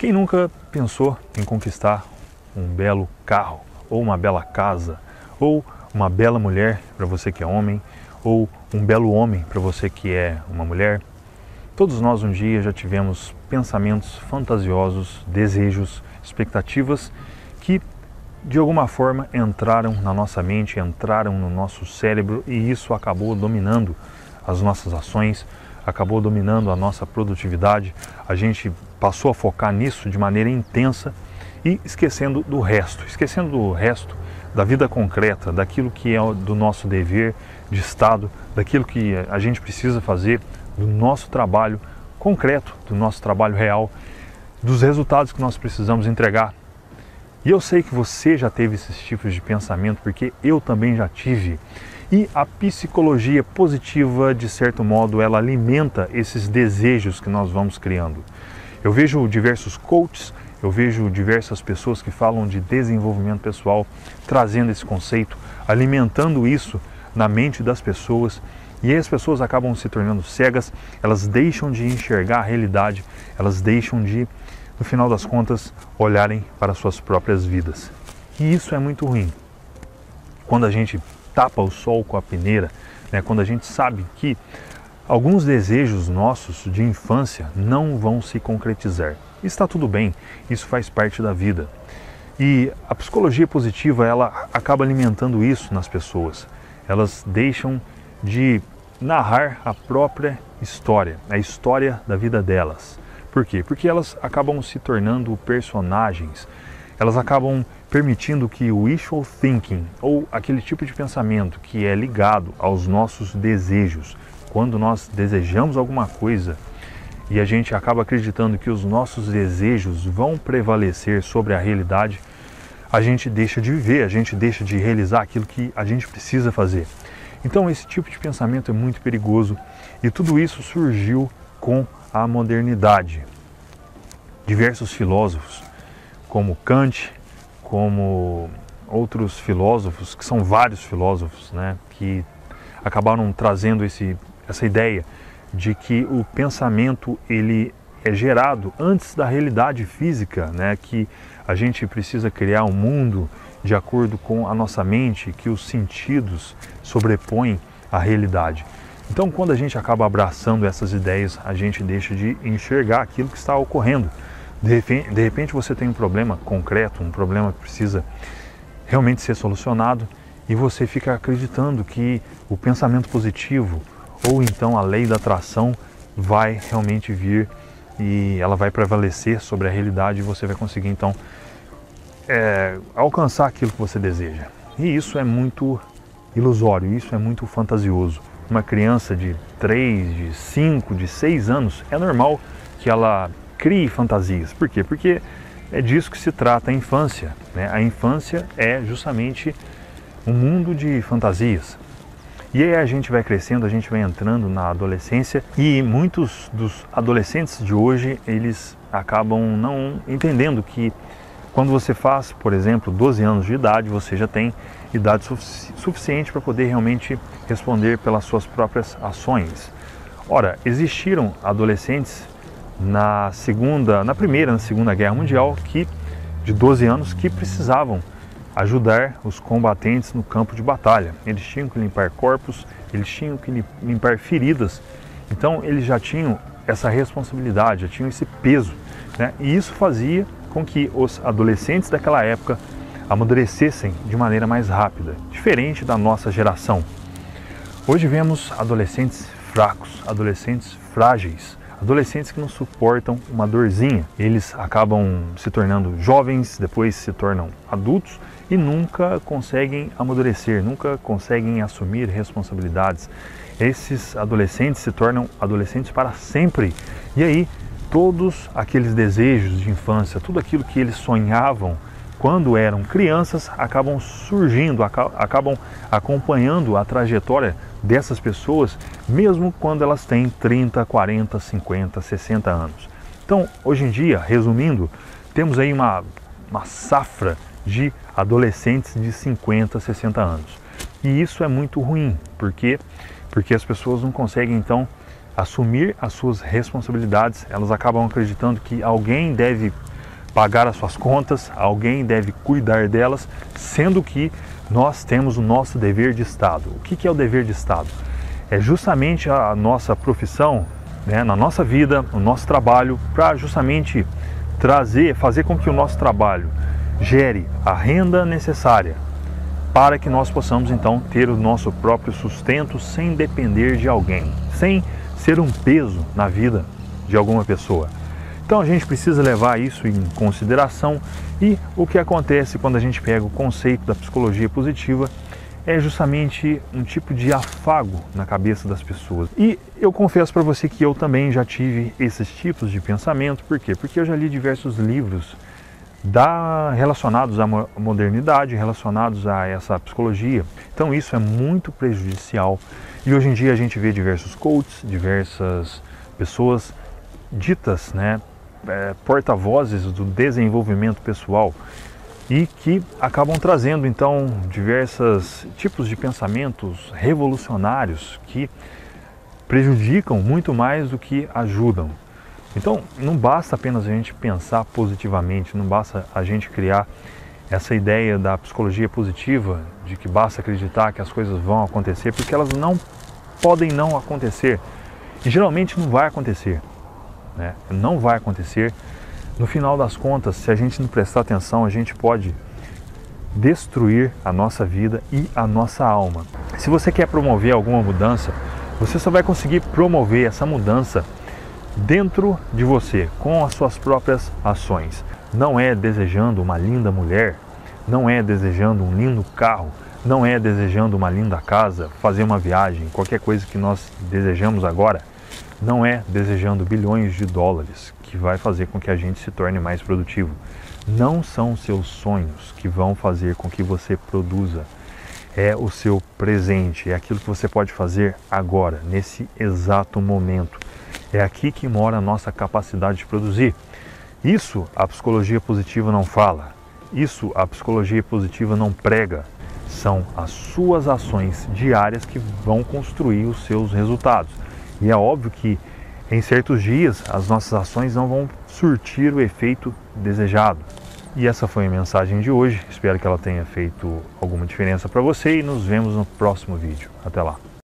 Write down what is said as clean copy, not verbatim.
Quem nunca pensou em conquistar um belo carro, ou uma bela casa, ou uma bela mulher para você que é homem, ou um belo homem para você que é uma mulher? Todos nós um dia já tivemos pensamentos fantasiosos, desejos, expectativas que de alguma forma entraram na nossa mente, entraram no nosso cérebro e isso acabou dominando as nossas ações, acabou dominando a nossa produtividade. A gente passou a focar nisso de maneira intensa e esquecendo do resto da vida concreta, daquilo que é do nosso dever de Estado, daquilo que a gente precisa fazer, do nosso trabalho concreto, do nosso trabalho real, dos resultados que nós precisamos entregar. E eu sei que você já teve esses tipos de pensamento, porque eu também já tive. E a psicologia positiva, de certo modo, ela alimenta esses desejos que nós vamos criando. Eu vejo diversos coaches, eu vejo diversas pessoas que falam de desenvolvimento pessoal, trazendo esse conceito, alimentando isso na mente das pessoas. E aí as pessoas acabam se tornando cegas, elas deixam de enxergar a realidade, elas deixam de, no final das contas, olharem para suas próprias vidas. E isso é muito ruim. Quando a gente tapa o sol com a peneira, quando a gente sabe que alguns desejos nossos de infância não vão se concretizar. Está tudo bem, isso faz parte da vida. E a psicologia positiva, ela acaba alimentando isso nas pessoas. Elas deixam de narrar a própria história, a história da vida delas. Por quê? Porque elas acabam se tornando personagens, elas acabam permitindo que o wishful thinking, ou aquele tipo de pensamento que é ligado aos nossos desejos, quando nós desejamos alguma coisa e a gente acaba acreditando que os nossos desejos vão prevalecer sobre a realidade, a gente deixa de viver, a gente deixa de realizar aquilo que a gente precisa fazer. Então esse tipo de pensamento é muito perigoso e tudo isso surgiu com a modernidade. Diversos filósofos, como Kant, como outros filósofos, que são vários filósofos, que acabaram trazendo essa ideia de que o pensamento ele é gerado antes da realidade física, que a gente precisa criar um mundo de acordo com a nossa mente, que os sentidos sobrepõem a realidade. Então, quando a gente acaba abraçando essas ideias, a gente deixa de enxergar aquilo que está ocorrendo. De repente você tem um problema concreto, um problema que precisa realmente ser solucionado e você fica acreditando que o pensamento positivo ou então a lei da atração vai realmente vir e ela vai prevalecer sobre a realidade e você vai conseguir então alcançar aquilo que você deseja. E isso é muito ilusório, isso é muito fantasioso. Uma criança de 3, de 5, de 6 anos, é normal que ela crie fantasias. Por quê? Porque é disso que se trata a infância. A infância é justamente um mundo de fantasias. E aí a gente vai crescendo, a gente vai entrando na adolescência e muitos dos adolescentes de hoje, eles acabam não entendendo que quando você faz, por exemplo, 12 anos de idade, você já tem idade suficiente para poder realmente responder pelas suas próprias ações. Ora, existiram adolescentes na Primeira e na Segunda Guerra Mundial de 12 anos que precisavam ajudar os combatentes no campo de batalha. Eles tinham que limpar corpos, eles tinham que limpar feridas. Então eles já tinham essa responsabilidade, já tinham esse peso, E isso fazia com que os adolescentes daquela época amadurecessem de maneira mais rápida, diferente da nossa geração. Hoje vemos adolescentes fracos, adolescentes frágeis, adolescentes que não suportam uma dorzinha. Eles acabam se tornando jovens, depois se tornam adultos e nunca conseguem amadurecer, nunca conseguem assumir responsabilidades. Esses adolescentes se tornam adolescentes para sempre. E aí, todos aqueles desejos de infância, tudo aquilo que eles sonhavam quando eram crianças, acabam surgindo, acabam acompanhando a trajetória dessas pessoas, mesmo quando elas têm 30, 40, 50, 60 anos. Então, hoje em dia, resumindo, temos aí uma safra de adolescentes de 50, 60 anos. E isso é muito ruim, porque as pessoas não conseguem, então, assumir as suas responsabilidades. Elas acabam acreditando que alguém deve pagar as suas contas, alguém deve cuidar delas, sendo que nós temos o nosso dever de Estado. O que é o dever de Estado? É justamente a nossa profissão, né, na nossa vida, o nosso trabalho, para justamente fazer com que o nosso trabalho gere a renda necessária para que nós possamos então ter o nosso próprio sustento sem depender de alguém, sem ser um peso na vida de alguma pessoa. Então a gente precisa levar isso em consideração, e o que acontece quando a gente pega o conceito da psicologia positiva é justamente um tipo de afago na cabeça das pessoas. E eu confesso para você que eu também já tive esses tipos de pensamento. Por quê? Porque eu já li diversos livros relacionados à modernidade, relacionados a essa psicologia. Então isso é muito prejudicial, e hoje em dia a gente vê diversos coaches, diversas pessoas ditas, né, porta-vozes do desenvolvimento pessoal, e que acabam trazendo então diversos tipos de pensamentos revolucionários que prejudicam muito mais do que ajudam. Então, não basta apenas a gente pensar positivamente, não basta a gente criar essa ideia da psicologia positiva, de que basta acreditar que as coisas vão acontecer, porque elas não podem não acontecer. E geralmente não vai acontecer, né? Não vai acontecer. No final das contas, se a gente não prestar atenção, a gente pode destruir a nossa vida e a nossa alma. Se você quer promover alguma mudança, você só vai conseguir promover essa mudança dentro de você, com as suas próprias ações. Não é desejando uma linda mulher, não é desejando um lindo carro, não é desejando uma linda casa, fazer uma viagem, qualquer coisa que nós desejamos agora, não é desejando bilhões de dólares que vai fazer com que a gente se torne mais produtivo. Não são seus sonhos que vão fazer com que você produza. É o seu presente, é aquilo que você pode fazer agora, nesse exato momento. É aqui que mora a nossa capacidade de produzir. Isso a psicologia positiva não fala. Isso a psicologia positiva não prega. São as suas ações diárias que vão construir os seus resultados. E é óbvio que em certos dias as nossas ações não vão surtir o efeito desejado. E essa foi a mensagem de hoje. Espero que ela tenha feito alguma diferença para você, e nos vemos no próximo vídeo. Até lá!